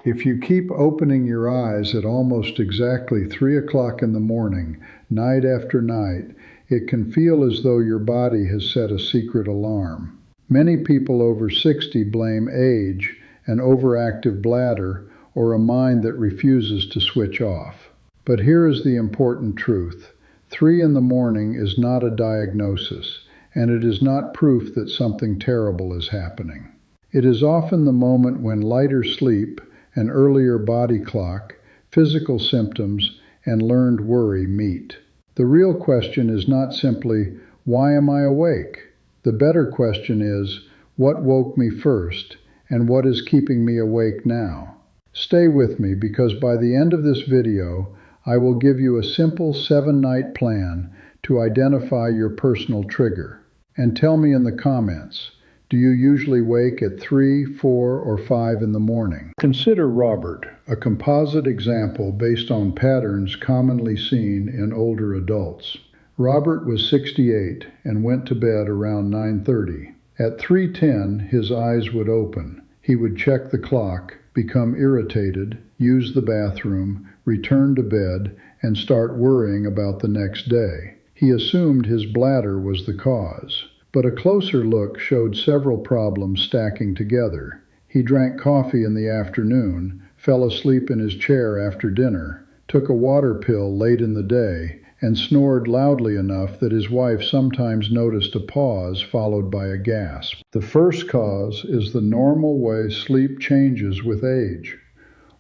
If you keep opening your eyes at almost exactly 3 o'clock in the morning, night after night, it can feel as though your body has set a secret alarm. Many people over 60 blame age, an overactive bladder, or a mind that refuses to switch off. But here is the important truth. 3 in the morning is not a diagnosis, and it is not proof that something terrible is happening. It is often the moment when lighter sleep, an earlier body clock, physical symptoms, and learned worry meet. The real question is not simply, why am I awake? The better question is, what woke me first, and what is keeping me awake now? Stay with me, because by the end of this video, I will give you a simple 7-night plan to identify your personal trigger. And tell me in the comments, do you usually wake at 3, 4, or 5 in the morning? Consider Robert, a composite example based on patterns commonly seen in older adults. Robert was 68 and went to bed around 9:30. At 3:10, his eyes would open. He would check the clock, become irritated, use the bathroom, return to bed, and start worrying about the next day. He assumed his bladder was the cause. But a closer look showed several problems stacking together. He drank coffee in the afternoon, fell asleep in his chair after dinner, took a water pill late in the day, and snored loudly enough that his wife sometimes noticed a pause followed by a gasp. The first cause is the normal way sleep changes with age.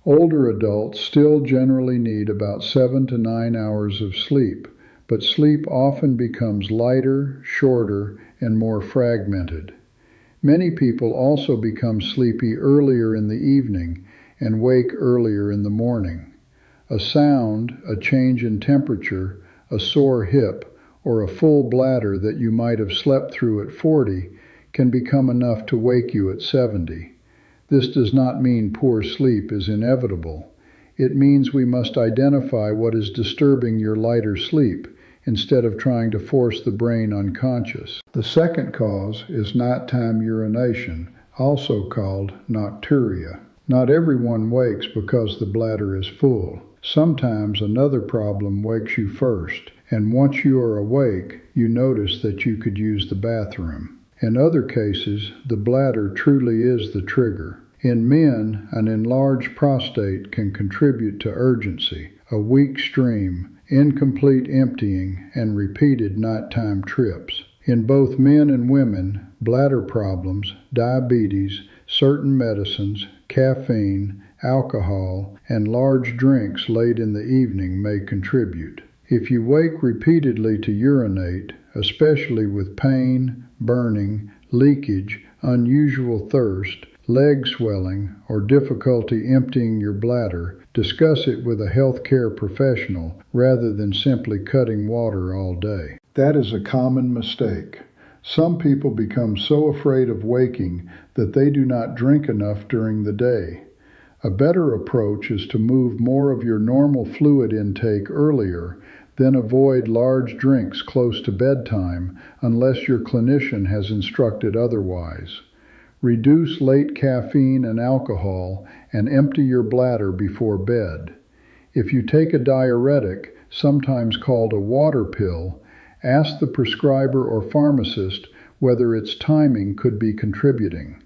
Older adults still generally need about 7 to 9 hours of sleep, but sleep often becomes lighter, shorter, and more fragmented. Many people also become sleepy earlier in the evening and wake earlier in the morning. A sound, a change in temperature, a sore hip, or a full bladder that you might have slept through at 40 can become enough to wake you at 70. This does not mean poor sleep is inevitable. It means we must identify what is disturbing your lighter sleep instead of trying to force the brain unconscious. The second cause is nighttime urination, also called nocturia. Not everyone wakes because the bladder is full. Sometimes another problem wakes you first, and once you are awake, you notice that you could use the bathroom. In other cases, the bladder truly is the trigger. In men, an enlarged prostate can contribute to urgency, a weak stream, incomplete emptying, and repeated nighttime trips. In both men and women, bladder problems, diabetes, certain medicines, caffeine, alcohol, and large drinks late in the evening may contribute. If you wake repeatedly to urinate, especially with pain, burning, leakage, unusual thirst, leg swelling, or difficulty emptying your bladder, discuss it with a healthcare professional rather than simply cutting water all day. That is a common mistake. Some people become so afraid of waking that they do not drink enough during the day. A better approach is to move more of your normal fluid intake earlier, then avoid large drinks close to bedtime unless your clinician has instructed otherwise. Reduce late caffeine and alcohol and empty your bladder before bed. If you take a diuretic, sometimes called a water pill, ask the prescriber or pharmacist whether its timing could be contributing.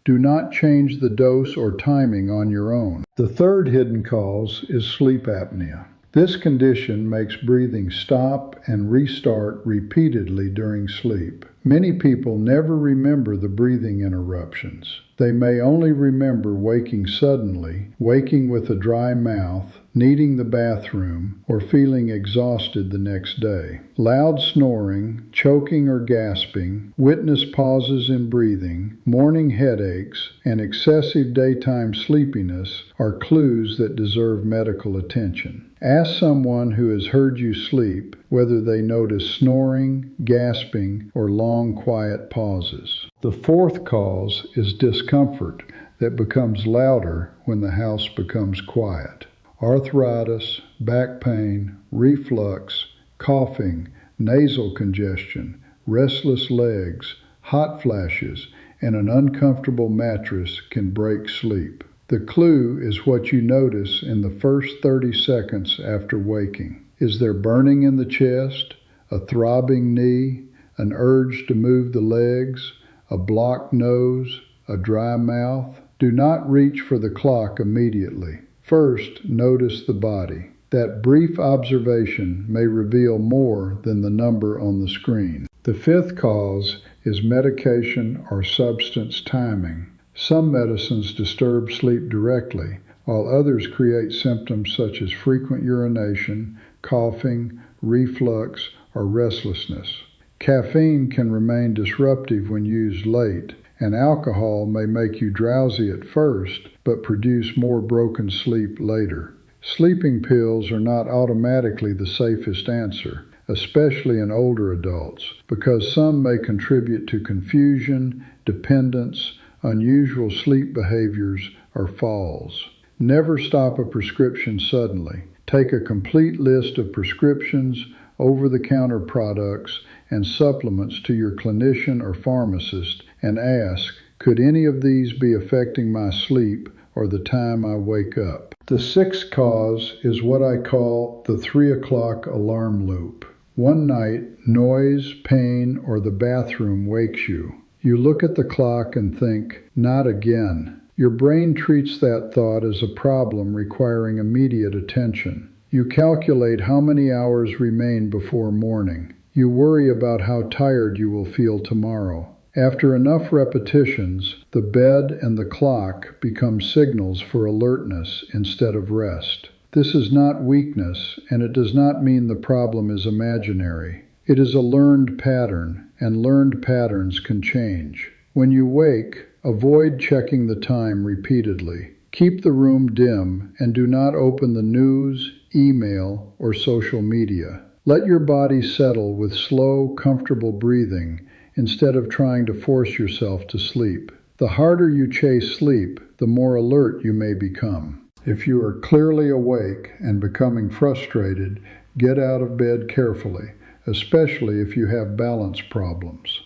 Do not change the dose or timing on your own. The third hidden cause is sleep apnea. This condition makes breathing stop and restart repeatedly during sleep. Many people never remember the breathing interruptions. They may only remember waking suddenly, waking with a dry mouth, needing the bathroom, or feeling exhausted the next day. Loud snoring, choking or gasping, witness pauses in breathing, morning headaches, and excessive daytime sleepiness are clues that deserve medical attention. Ask someone who has heard you sleep whether they notice snoring, gasping, or long quiet pauses. The fourth cause is discomfort that becomes louder when the house becomes quiet. Arthritis, back pain, reflux, coughing, nasal congestion, restless legs, hot flashes, and an uncomfortable mattress can break sleep. The clue is what you notice in the first 30 seconds after waking. Is there burning in the chest, a throbbing knee, an urge to move the legs, a blocked nose, a dry mouth? Do not reach for the clock immediately. First, notice the body. That brief observation may reveal more than the number on the screen. The fifth cause is medication or substance timing. Some medicines disturb sleep directly, while others create symptoms such as frequent urination, coughing, reflux, or restlessness. Caffeine can remain disruptive when used late, and alcohol may make you drowsy at first, but produce more broken sleep later. Sleeping pills are not automatically the safest answer, especially in older adults, because some may contribute to confusion, dependence, unusual sleep behaviors, or falls. Never stop a prescription suddenly. Take a complete list of prescriptions, over-the-counter products, and supplements to your clinician or pharmacist and ask, could any of these be affecting my sleep or the time I wake up? The sixth cause is what I call the 3 o'clock alarm loop. One night, noise, pain, or the bathroom wakes you. You look at the clock and think, not again. Your brain treats that thought as a problem requiring immediate attention. You calculate how many hours remain before morning. You worry about how tired you will feel tomorrow. After enough repetitions, the bed and the clock become signals for alertness instead of rest. This is not weakness, and it does not mean the problem is imaginary. It is a learned pattern, and learned patterns can change. When you wake, avoid checking the time repeatedly. Keep the room dim and do not open the news, email, or social media. Let your body settle with slow, comfortable breathing instead of trying to force yourself to sleep. The harder you chase sleep, the more alert you may become. If you are clearly awake and becoming frustrated, get out of bed carefully, especially if you have balance problems.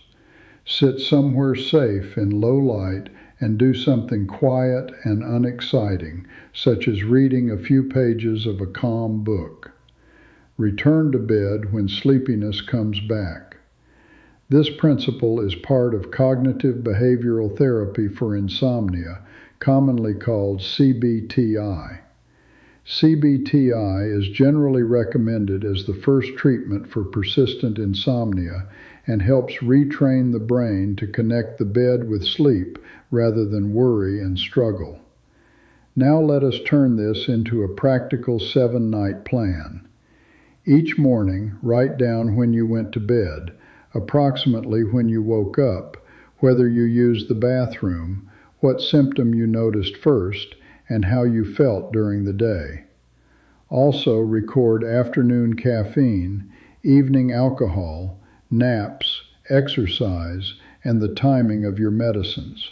Sit somewhere safe in low light and do something quiet and unexciting, such as reading a few pages of a calm book. Return to bed when sleepiness comes back. This principle is part of cognitive behavioral therapy for insomnia, commonly called CBTI. CBTI is generally recommended as the first treatment for persistent insomnia and helps retrain the brain to connect the bed with sleep rather than worry and struggle. Now let us turn this into a practical 7-night plan. Each morning, write down when you went to bed, approximately when you woke up, whether you used the bathroom, what symptom you noticed first, and how you felt during the day. Also record afternoon caffeine, evening alcohol, naps, exercise, and the timing of your medicines.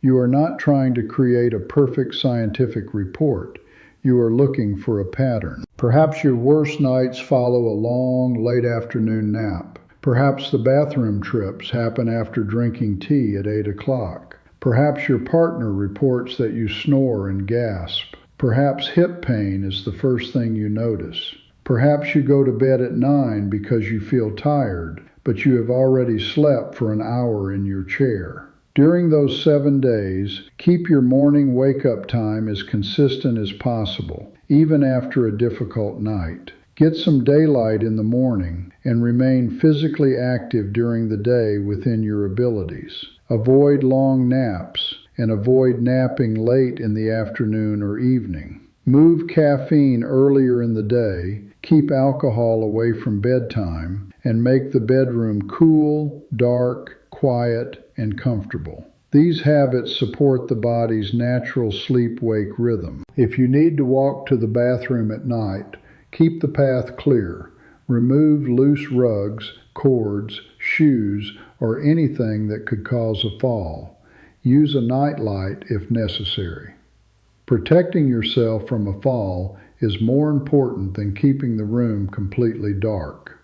You are not trying to create a perfect scientific report. You are looking for a pattern. Perhaps your worst nights follow a long, late afternoon nap. Perhaps the bathroom trips happen after drinking tea at 8 o'clock. Perhaps your partner reports that you snore and gasp. Perhaps hip pain is the first thing you notice. Perhaps you go to bed at 9 because you feel tired, but you have already slept for an hour in your chair. During those 7 days, keep your morning wake-up time as consistent as possible, even after a difficult night. Get some daylight in the morning and remain physically active during the day within your abilities. Avoid long naps and avoid napping late in the afternoon or evening. Move caffeine earlier in the day, keep alcohol away from bedtime, and make the bedroom cool, dark, quiet, and comfortable. These habits support the body's natural sleep-wake rhythm. If you need to walk to the bathroom at night, keep the path clear. Remove loose rugs, cords, shoes, or anything that could cause a fall. Use a nightlight if necessary. Protecting yourself from a fall is more important than keeping the room completely dark.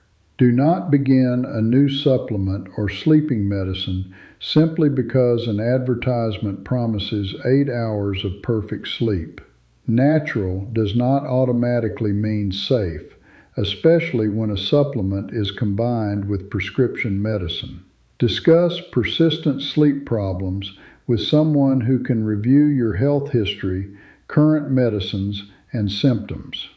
Do not begin a new supplement or sleeping medicine simply because an advertisement promises 8 hours of perfect sleep. Natural does not automatically mean safe, especially when a supplement is combined with prescription medicine. Discuss persistent sleep problems with someone who can review your health history, current medicines, and symptoms.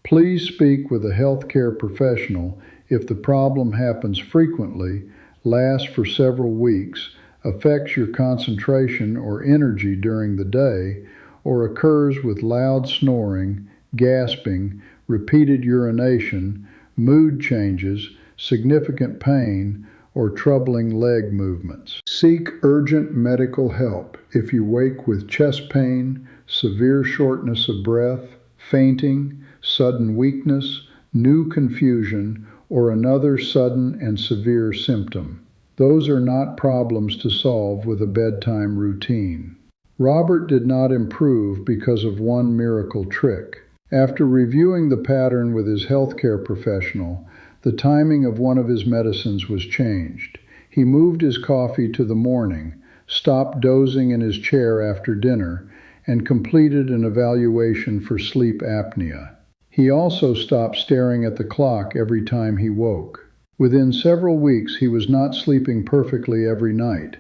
Please speak with a healthcare professional if the problem happens frequently, lasts for several weeks, affects your concentration or energy during the day, or occurs with loud snoring, gasping, repeated urination, mood changes, significant pain, or troubling leg movements. Seek urgent medical help if you wake with chest pain, severe shortness of breath, fainting, sudden weakness, new confusion, or another sudden and severe symptom. Those are not problems to solve with a bedtime routine. Robert did not improve because of one miracle trick. After reviewing the pattern with his healthcare professional, the timing of one of his medicines was changed. He moved his coffee to the morning, stopped dozing in his chair after dinner, and completed an evaluation for sleep apnea. He also stopped staring at the clock every time he woke. Within several weeks, he was not sleeping perfectly every night,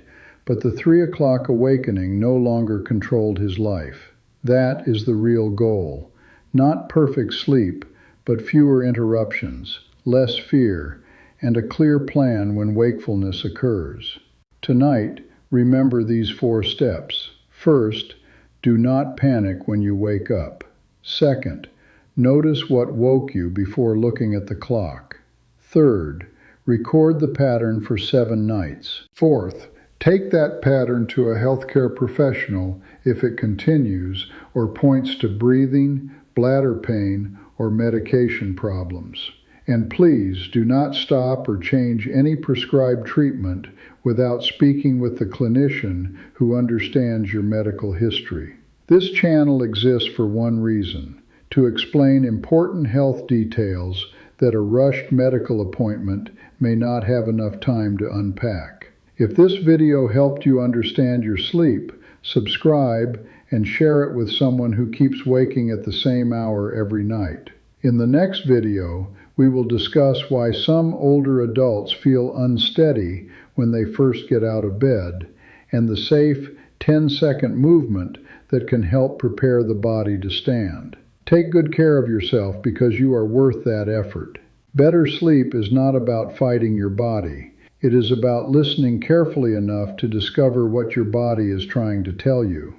but the 3 o'clock awakening no longer controlled his life. That is the real goal. Not perfect sleep, but fewer interruptions, less fear, and a clear plan when wakefulness occurs. Tonight, remember these 4 steps. First, do not panic when you wake up. Second, notice what woke you before looking at the clock. Third, record the pattern for 7 nights. Fourth, take that pattern to a healthcare professional if it continues or points to breathing, bladder pain, or medication problems. And please do not stop or change any prescribed treatment without speaking with the clinician who understands your medical history. This channel exists for one reason: to explain important health details that a rushed medical appointment may not have enough time to unpack. If this video helped you understand your sleep, subscribe and share it with someone who keeps waking at the same hour every night. In the next video, we will discuss why some older adults feel unsteady when they first get out of bed, and the safe 10-second movement that can help prepare the body to stand. Take good care of yourself because you are worth that effort. Better sleep is not about fighting your body. It is about listening carefully enough to discover what your body is trying to tell you.